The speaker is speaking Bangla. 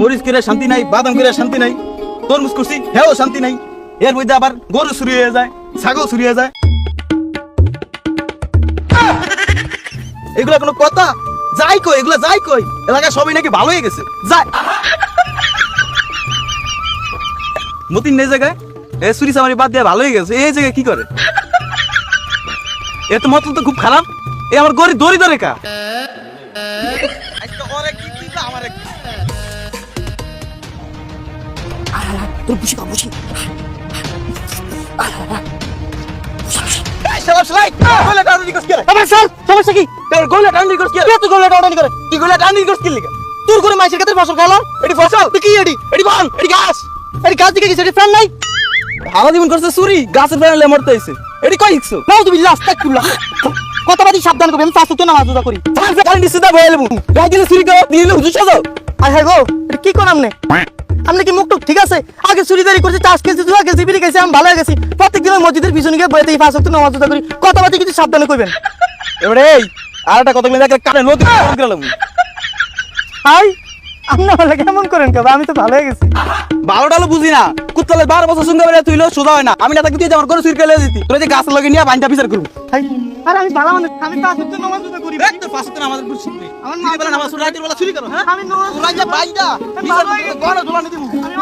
মরিচ করে শান্তি নাই, বাদাম করে শান্তি নাই, তরমুজ করছি হেও শান্তি নাই। এর মধ্যে আবার গরু চুরি হয়ে যায়, ছাগল চুরি হয়ে যায়। এগুলা কোনো কথা? যাই কই এগুলা, যাই কই এলাকা সবাই নাকি ভালো হয়ে গেছে। যাই মতিন এই জায়গায় চুরি চামারি বাদ দিয়ে ভালো হয়ে গেছে, এই জায়গায় কি করে? এত মতলব তো খুব খারাপ। এ আমার গরিব দরিদ্র রেখা। তোর বুঝি কর বুঝি সমস্যা কি? তোর করে মাইসের কাছে ফসল খাইলাম। এটি ফসল কি? এটি এটি বল, এটি গাছ, এটি গাছ দিকে গেছে, এটি ফ্যান নাই। হারা জীবন করছে চুরি, গাছের ফেরালে মরতে হয়েছে। এটি কই শিখছো? নাও তুমি আস্তাগফিরুল্লাহ। কথাবার্তা সাবধান করবে, আমি পাঁচ ওয়াক্ত নামাজ রোজা করি। গাড়ি নিচে দা বয়ে লেবু গাই দিলে চুরি করো, দিলে হুজুর সাজাও। আয় হায় গো, এটা কি করেন আপনি? আপনি কি মুখ ঠিক আছে? আগে চুরিদারি করছে, চাষ খেলছি, জুয়া খেলছি, বিড়ি খেলছি, আমি ভালো হয়ে গেছি। প্রত্যেক দিন মসজিদের পিছনে গিয়ে বইতে পাঁচ ওয়াক্ত নামাজ রোজা করি। কথাবার্তা কিছু সাবধানে করবেন। এবারে এই আর একটা কথা বলে কানে নদী গেলাম। হাই, আপনি বলে কেমন করেন কেবা? আমি তো ভালো হয়ে গেছি। ভালো টালো বুঝি না, কুত্তালে 12 বছর সঙ্গে বেড়ে তুইলো সোজা হয় না। আমি না থাকি তুই আমার করে চুরি করে দিতি, তোর যে গাছ লগে নিয়ে বাইনটা বিচার করবো। হাই, আরে আমি ভালো মানুষ, আমি পাঁচ ওয়াক্ত নামাজ রোজা করি। এই তো পাঁচতে নামাজ পড়ছিস আমার তুই বলে নামাজ পড়ে রাতের বেলা চুরি করো। হ্যাঁ আমি নামাজ তোরা যে বাইনটা বিচার করে গড় ঝোলানি দিমু। আমি